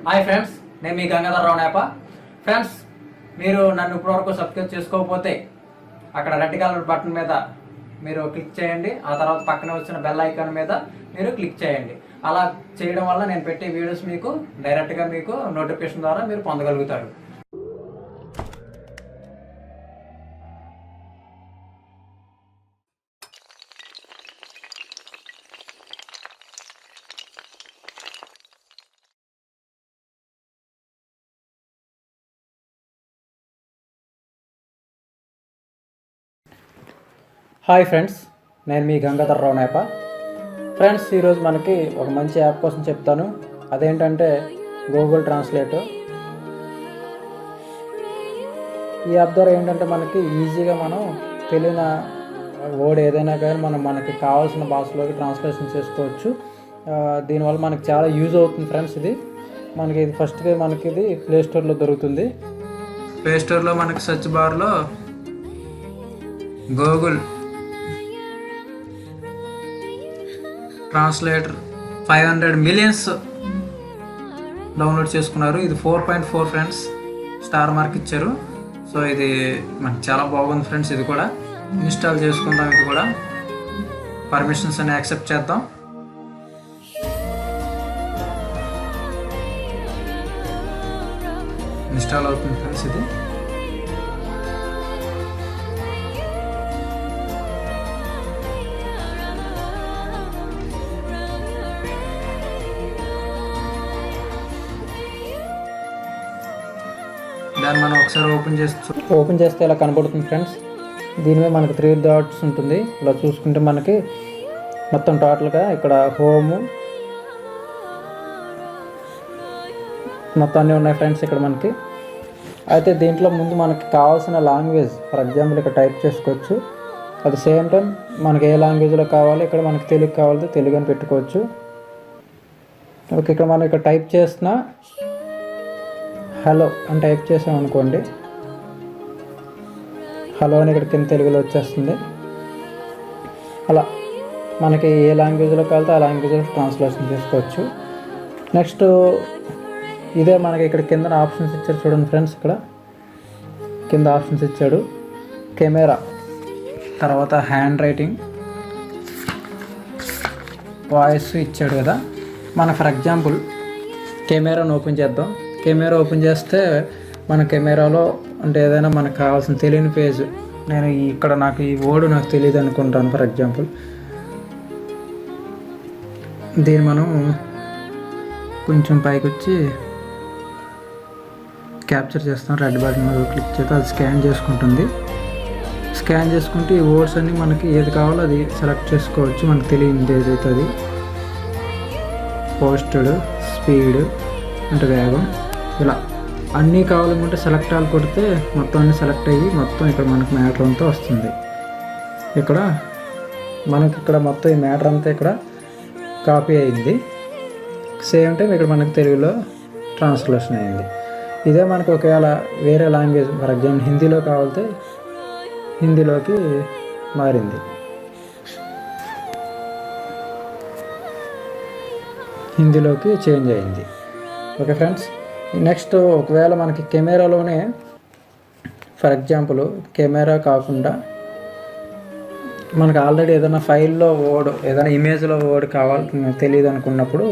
Hi friends, నేను మీ గంగాధర్ రావు నేప. Friends, మీరు నన్ను ఇప్పటివరకు సబ్స్క్రైబ్ చేసుకోకపోతే అక్కడ రెడ్ కలర్ బటన్ మీద మీరు క్లిక్ చేయండి. ఆ తర్వాత పక్కన వచ్చిన బెల్ ఐకాన్ మీద మీరు క్లిక్ చేయండి. అలా చేయడం వల్ల నేను పెట్టే వీడియోస్ మీకు డైరెక్ట్గా మీకు నోటిఫికేషన్ ద్వారా మీరు పొందగలుగుతారు. హాయ్ ఫ్రెండ్స్, నేను మీ గంగాధర్ రావు నేప. ఫ్రెండ్స్, ఈరోజు మనకి ఒక మంచి యాప్ కోసం చెప్తాను. అదేంటంటే గూగుల్ ట్రాన్స్లేట్. ఈ యాప్ ద్వారా ఏంటంటే మనకి ఈజీగా మనం తెలియని వర్డ్ ఏదైనా కానీ మనకి కావాల్సిన భాషలోకి ట్రాన్స్లేషన్ చేసుకోవచ్చు. దీనివల్ల మనకి చాలా యూజ్ అవుతుంది ఫ్రెండ్స్. ఇది ఫస్ట్గా మనకి ఇది ప్లేస్టోర్లో దొరుకుతుంది. ప్లేస్టోర్లో మనకి సెర్చ్ బార్లో గూగుల్ ట్రాన్స్లేటర్ 500 మిలియన్స్ డౌన్లోడ్ చేసుకున్నారు. ఇది 4.4 ఫ్రెండ్స్, స్టార్ మార్క్ ఇచ్చారు. సో ఇది మనకు చాలా బాగుంది ఫ్రెండ్స్. ఇది కూడా ఇన్స్టాల్ చేసుకుందాం. ఇది కూడా పర్మిషన్స్ అన్ని యాక్సెప్ట్ చేద్దాం. ఇన్స్టాల్ అవుతుంది ఫ్రెండ్స్. ఇది దాన్ని మనం ఒకసారి ఓపెన్ చేస్తే ఇలా కనబడుతుంది ఫ్రెండ్స్. దీని మీద మనకి 3 డాట్స్ ఉంటుంది. ఇలా చూసుకుంటే మనకి మొత్తం టోటల్గా ఇక్కడ హోము మొత్తం అన్నీ ఉన్నాయి ఫ్రెండ్స్ ఇక్కడ మనకి. అయితే దీంట్లో ముందు మనకి కావాల్సిన లాంగ్వేజ్ ఫర్ ఎగ్జాంపుల్ ఇక్కడ టైప్ చేసుకోవచ్చు. అట్ ద సేమ్ టైం మనకి ఏ లాంగ్వేజ్లో కావాలి, ఇక్కడ మనకి తెలుగు కావాలి తెలుగు అని పెట్టుకోవచ్చు. ఓకే, ఇక్కడ మనం ఇక్కడ టైప్ చేసిన హలో అని టైప్ చేసాం అనుకోండి, హలో అని ఇక్కడ కింద తెలుగులో వచ్చేస్తుంది. అలా మనకి ఏ లాంగ్వేజ్లో కావాలితే ఆ లాంగ్వేజ్లో ట్రాన్స్లేషన్ చేసుకోవచ్చు. నెక్స్ట్ ఇదే మనకి ఇక్కడ కింద ఆప్షన్స్ ఇచ్చారు చూడండి ఫ్రెండ్స్. ఇక్కడ కింద ఆప్షన్స్ ఇచ్చాడు. కెమెరా, తర్వాత హ్యాండ్ రైటింగ్, వాయిస్ ఇచ్చాడు కదా. మనం ఫర్ ఎగ్జాంపుల్ కెమెరాను ఓపెన్ చేద్దాం. కెమెరా ఓపెన్ చేస్తే మన కెమెరాలో అంటే ఏదైనా మనకు కావాల్సిన తెలియని పేజ్, నేను ఇక్కడ నాకు ఈ వర్డ్ నాకు తెలియదు అనుకుంటాను ఫర్ ఎగ్జాంపుల్. దీన్ని మనం కొంచెం పైకి వచ్చి క్యాప్చర్ చేస్తాం. రెడ్ బటన్ మీద క్లిక్ చేస్తే అది స్కాన్ చేసుకుంటుంది. స్కాన్ చేసుకుంటే ఈ వర్డ్స్ అన్నీ మనకి ఏది కావాలో అది సెలెక్ట్ చేసుకోవచ్చు. మనకు తెలియనిది ఏదైతే అది. పోస్టెడ్, స్పీడ్ అంటే వేగం, ఇలా అన్నీ కావాలనుకుంటే సెలెక్ట్ ఆల్ కొడితే మొత్తం అన్నీ సెలెక్ట్ అయ్యి మొత్తం ఇక్కడ మనకి మ్యాటర్ అంతా వస్తుంది. ఇక్కడ మొత్తం ఈ మ్యాటర్ అంతా ఇక్కడ కాపీ అయింది. సేమ్ టైం ఇక్కడ మనకి తెలుగులో ట్రాన్స్లేషన్ అయింది. ఇదే మనకి ఒకవేళ వేరే లాంగ్వేజ్ ఫర్ ఎగ్జాంపుల్ హిందీలో కావాలితే హిందీలోకి మారింది. హిందీలోకి చేంజ్ అయింది. ఓకే ఫ్రెండ్స్, నెక్స్ట్ ఒకవేళ మనకి కెమెరాలోనే ఫర్ ఎగ్జాంపుల్ కెమెరా కాకుండా మనకు ఆల్రెడీ ఏదైనా ఫైల్లో వర్డ్ ఏదైనా ఇమేజ్లో వర్డ్ కావాలి తెలియదు అనుకున్నప్పుడు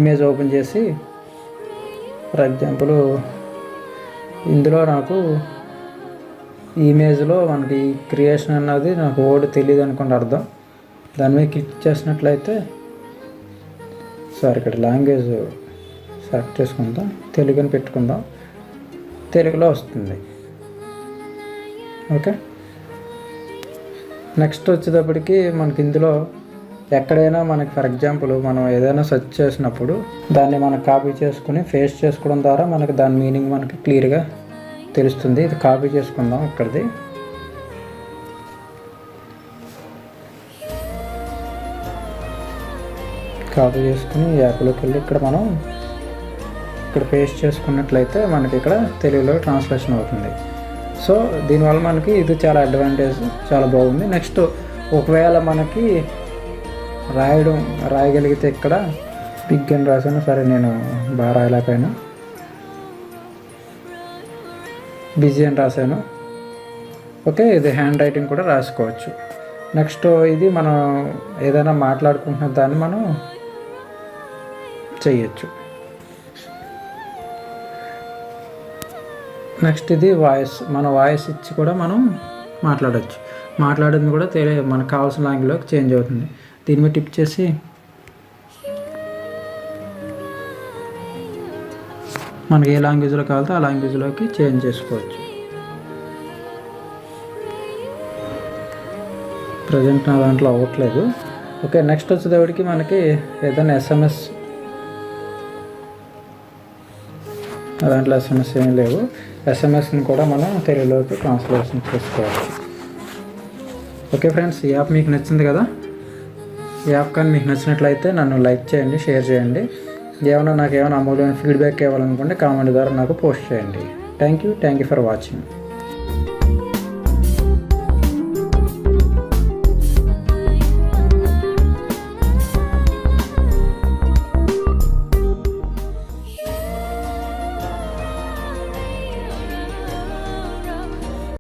ఇమేజ్ ఓపెన్ చేసి ఫర్ ఎగ్జాంపుల్ ఇందులో నాకు ఈ ఇమేజ్లో మనకి క్రియేషన్ అన్నది నాకు వర్డ్ తెలియదు అనుకుంటే అర్థం. దాని మీద క్లిక్ చేసినట్లయితే ఇక్కడ లాంగ్వేజ్ సెలెక్ట్ చేసుకుందాం, తెలుగు అని పెట్టుకుందాం, తెలుగులో వస్తుంది. ఓకే, నెక్స్ట్ వచ్చేటప్పటికి మనకి ఇందులో ఎక్కడైనా మనకి ఫర్ ఎగ్జాంపుల్ మనం ఏదైనా సెర్చ్ చేసినప్పుడు దాన్ని మనం కాపీ చేసుకుని పేస్ట్ చేసుకోవడం ద్వారా మనకి దాని మీనింగ్ మనకి క్లియర్గా తెలుస్తుంది. ఇది కాపీ చేసుకుందాం. ఇక్కడిది కాపీ చేసుకుని యాప్లోకి వెళ్ళి ఇక్కడ మనం ఇక్కడ పేస్ట్ చేసుకున్నట్లయితే మనకి ఇక్కడ తెలుగులో ట్రాన్స్లేషన్ అవుతుంది. సో దీనివల్ల మనకి ఇది చాలా అడ్వాంటేజ్, చాలా బాగుంది. నెక్స్ట్ ఒకవేళ మనకి రాయగలిగితే ఇక్కడ బిగ్ అని రాశాను, సరే నేను బాగా రాయలేకపోయాను. బిజీ అని రాశాను. ఓకే, ఇది హ్యాండ్ రైటింగ్ కూడా రాసుకోవచ్చు. నెక్స్ట్ ఇది మనం ఏదైనా మాట్లాడుకుంటున్న దాన్ని మనం చేయొచ్చు. నెక్స్ట్ ఇది వాయిస్, మన వాయిస్ ఇచ్చి కూడా మనం మాట్లాడచ్చు. మాట్లాడింది కూడా మనకు కావాల్సిన లాంగ్వేజ్లోకి చేంజ్ అవుతుంది. దీని మీద టిప్ చేసి మనకి ఏ లాంగ్వేజ్లో కావాలో ఆ లాంగ్వేజ్లోకి చేంజ్ చేసుకోవచ్చు. ప్రజెంట్ నా దాంట్లో అవ్వట్లేదు. ఓకే, నెక్స్ట్ వచ్చేటప్పటికి మనకి ఏదైనా ఎస్ఎంఎస్, దాంట్లో ఎస్ఎంఎస్ ఏం లేవు. ఎస్ఎంఎస్ని కూడా మనం తెలుగులోకి ట్రాన్స్లేషన్ చేసుకోవచ్చు. ఓకే ఫ్రెండ్స్, ఈ యాప్ మీకు నచ్చింది కదా? ఈ యాప్ కానీ మీకు నచ్చినట్లయితే నన్ను లైక్ చేయండి, షేర్ చేయండి. నాకు ఏమైనా అమూల్యమైన ఫీడ్బ్యాక్ ఇవ్వాలనుకుంటే కామెంట్ ద్వారా నాకు పోస్ట్ చేయండి. Thank you for watching.